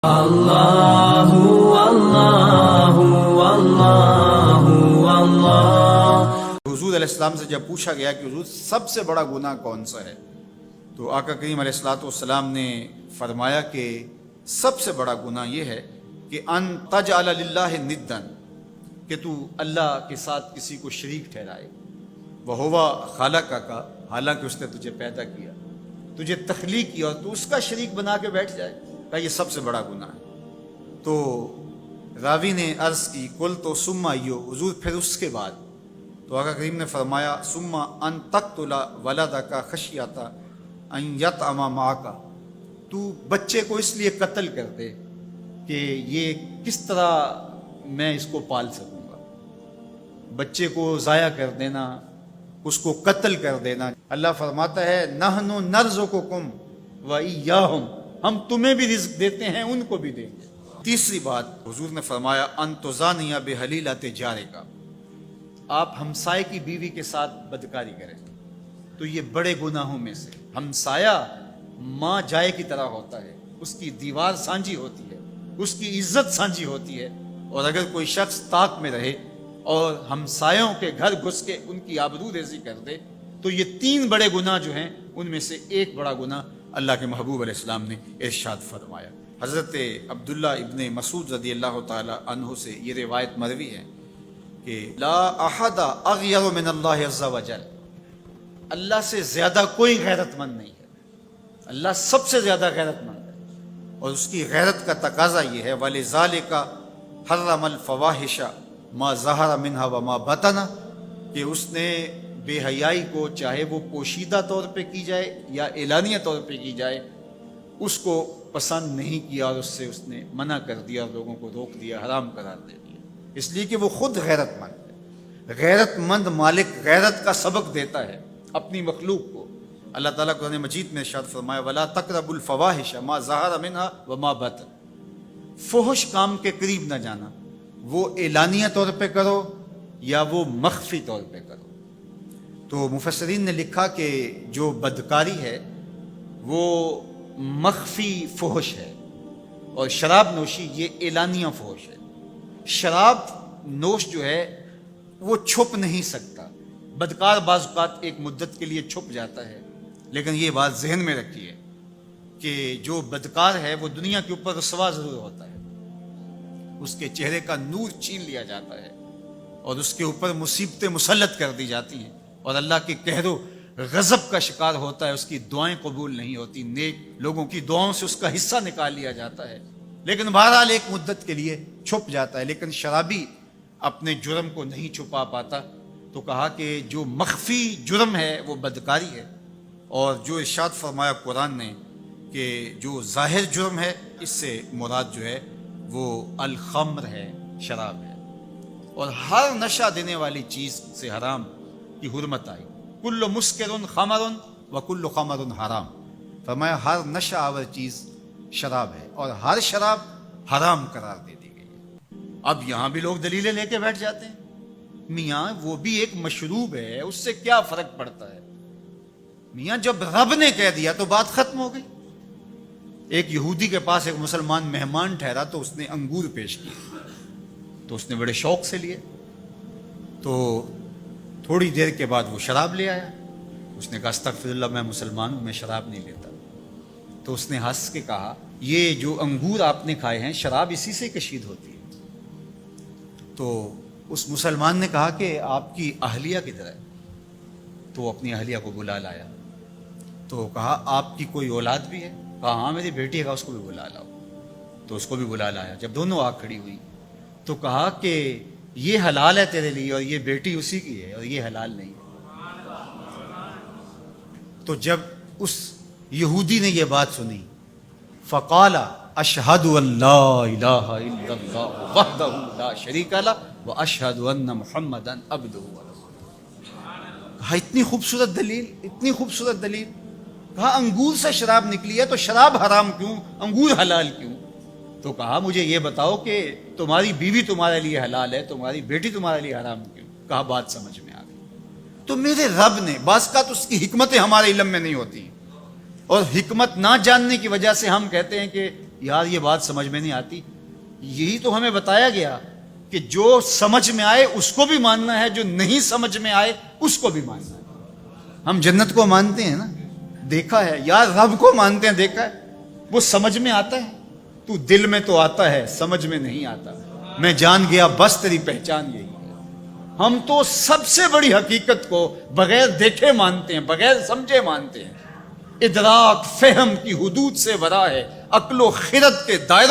اللہ اللہ اللہ اللہ۔ حضور علیہ السلام سے جب پوچھا گیا کہ حضور سب سے بڑا گناہ کون سا ہے، تو آقا کریم علیہ السلام نے فرمایا کہ سب سے بڑا گناہ یہ ہے کہ ان تجعل للہ ندًا، کہ تو اللہ کے ساتھ کسی کو شریک ٹھہرائے، وہو خلقک، حالانکہ اس نے تجھے پیدا کیا، تجھے تخلیق کیا، اور تو اس کا شریک بنا کے بیٹھ جائے، کہ یہ سب سے بڑا گناہ ہے۔ تو راوی نے عرض کی کل تو سما یو، حضور پھر اس کے بعد؟ تو آقا کریم نے فرمایا سما ان تقتل ولدک خشیۃ ان یطعم معک، تو بچے کو اس لیے قتل کر دے کہ یہ کس طرح میں اس کو پال سکوں گا، بچے کو ضائع کر دینا، اس کو قتل کر دینا۔ اللہ فرماتا ہے نحن نرزقکم وإیاہم، ہم تمہیں بھی رزق دیتے ہیں، ان کو بھی دیں گے۔ تیسری بات حضور نے فرمایا ان تزانی بحلیلۃ جارک، آپ ہمسائے کی بیوی کے ساتھ بدکاری کریں، تو یہ بڑے گناہوں میں سے۔ ہمسایہ ماں جائے کی طرح ہوتا ہے، اس کی دیوار سانجھی ہوتی ہے، اس کی عزت سانجھی ہوتی ہے، اور اگر کوئی شخص طاق میں رہے اور ہمسایوں کے گھر گھس کے ان کی آبرو ریزی کر دے، تو یہ تین بڑے گناہ جو ہیں ان میں سے ایک بڑا گناہ اللہ کے محبوب علیہ السلام نے ارشاد فرمایا۔ حضرت عبداللہ ابن مسعود رضی اللہ تعالی عنہ سے یہ روایت مروی ہے کہ لا احد اغیر من اللہ عز وجل، اللہ سے زیادہ کوئی غیرت مند نہیں ہے، اللہ سب سے زیادہ غیرت مند ہے، اور اس کی غیرت کا تقاضا یہ ہے وَلِذَالِكَ حَرَّمَ الْفَوَاحِشَ مَا ظَهَرَ مِنْهَا وَمَا بَطَنَ، کہ اس نے بے حیائی کو چاہے وہ پوشیدہ طور پہ کی جائے یا اعلانیہ طور پہ کی جائے، اس کو پسند نہیں کیا، اور اس نے منع کر دیا، اور لوگوں کو روک دیا، حرام قرار دے دیا، اس لیے کہ وہ خود غیرت مند ہے۔ غیرت مند مالک غیرت کا سبق دیتا ہے اپنی مخلوق کو۔ اللہ تعالیٰ قرآن مجید میں ارشاد فرمایا وَلَا تَقْرَبُوا الْفَوَاحِشَ مَا ظَهَرَ مِنْهَا وَمَا بَطَنَ، فحش کام کے قریب نہ جانا، وہ اعلانیہ طور پہ کرو یا وہ مخفی طور پہ کرو۔ تو مفسرین نے لکھا کہ جو بدکاری ہے وہ مخفی فحش ہے، اور شراب نوشی یہ اعلانیہ فحش ہے۔ شراب نوش جو ہے وہ چھپ نہیں سکتا، بدکار بعض اوقات ایک مدت کے لیے چھپ جاتا ہے، لیکن یہ بات ذہن میں رکھیے کہ جو بدکار ہے وہ دنیا کے اوپر رسوا ضرور ہوتا ہے، اس کے چہرے کا نور چھین لیا جاتا ہے، اور اس کے اوپر مصیبتیں مسلط کر دی جاتی ہیں، اور اللہ کے قہر و غضب کا شکار ہوتا ہے، اس کی دعائیں قبول نہیں ہوتی، نیک لوگوں کی دعاؤں سے اس کا حصہ نکال لیا جاتا ہے، لیکن بہرحال ایک مدت کے لیے چھپ جاتا ہے۔ لیکن شرابی اپنے جرم کو نہیں چھپا پاتا، تو کہا کہ جو مخفی جرم ہے وہ بدکاری ہے، اور جو ارشاد فرمایا قرآن نے کہ جو ظاہر جرم ہے اس سے مراد جو ہے وہ الخمر ہے، شراب ہے، اور ہر نشہ دینے والی چیز سے حرام کی حرمت آئی، کل مسکر خمر وکل خمر حرام، فرمایا ہر نشہ آور چیز شراب ہے، اور ہر شراب حرام قرار دے دی گئی ہے۔ اب یہاں بھی لوگ دلیلیں لے کے بیٹھ جاتے ہیں، میاں وہ بھی ایک مشروب ہے، اس سے کیا فرق پڑتا ہے؟ میاں جب رب نے کہہ دیا تو بات ختم ہو گئی۔ ایک یہودی کے پاس ایک مسلمان مہمان ٹھہرا، تو اس نے انگور پیش کیے، تو اس نے بڑے شوق سے لیے، تو تھوڑی دیر کے بعد وہ شراب لے آیا۔ اس نے کہا استغفر اللہ، میں مسلمان ہوں، میں شراب نہیں لیتا۔ تو اس نے ہنس کے کہا یہ جو انگور آپ نے کھائے ہیں شراب اسی سے کشید ہوتی ہے۔ تو اس مسلمان نے کہا کہ آپ کی اہلیہ کدھر ہے؟ تو وہ اپنی اہلیہ کو بلا لایا، تو کہا آپ کی کوئی اولاد بھی ہے؟ کہا ہاں میری بیٹی ہے، اس کو بھی بلا لاؤ۔ تو اس کو بھی بلا لایا۔ جب دونوں آ کھڑی ہوئی تو کہا کہ یہ حلال ہے تیرے لیے، اور یہ بیٹی اسی کی ہے، اور یہ حلال نہیں ہے۔ تو جب اس یہودی نے یہ بات سنی فقال اشہد ان لا الہ الا اللہ وحدہ لا شریک لہ واشہد ان محمدا عبدہ ورسولہ، کہا اتنی خوبصورت دلیل، اتنی خوبصورت دلیل، کہا انگور سے شراب نکلی ہے تو شراب حرام کیوں، انگور حلال کیوں؟ تو کہا مجھے یہ بتاؤ کہ تمہاری بیوی تمہارے لیے حلال ہے، تمہاری بیٹی تمہارے لیے حرام کیوں؟ کہا بات سمجھ میں آ گئی۔ تو میرے رب نے، بعض کا تو اس کی حکمتیں ہمارے علم میں نہیں ہوتی، اور حکمت نہ جاننے کی وجہ سے ہم کہتے ہیں کہ یار یہ بات سمجھ میں نہیں آتی. یہی تو ہمیں بتایا گیا کہ جو سمجھ میں آئے اس کو بھی ماننا ہے, جو نہیں سمجھ میں آئے اس کو بھی ماننا ہے. ہم جنت کو مانتے ہیں نا, دیکھا ہے. یار رب کو مانتے ہیں, دیکھا ہے. وہ سمجھ میں آتا ہے, تو دل میں تو آتا ہے, سمجھ میں نہیں آتا. میں جان گیا بس تیری پہچان یہی ہے. ہم تو سب سے بڑی حقیقت کو بغیر دیکھے مانتے ہیں, بغیر سمجھے مانتے ہیں. ادراک فہم کی حدود سے ورا ہے, عقل و خرد کے دائرے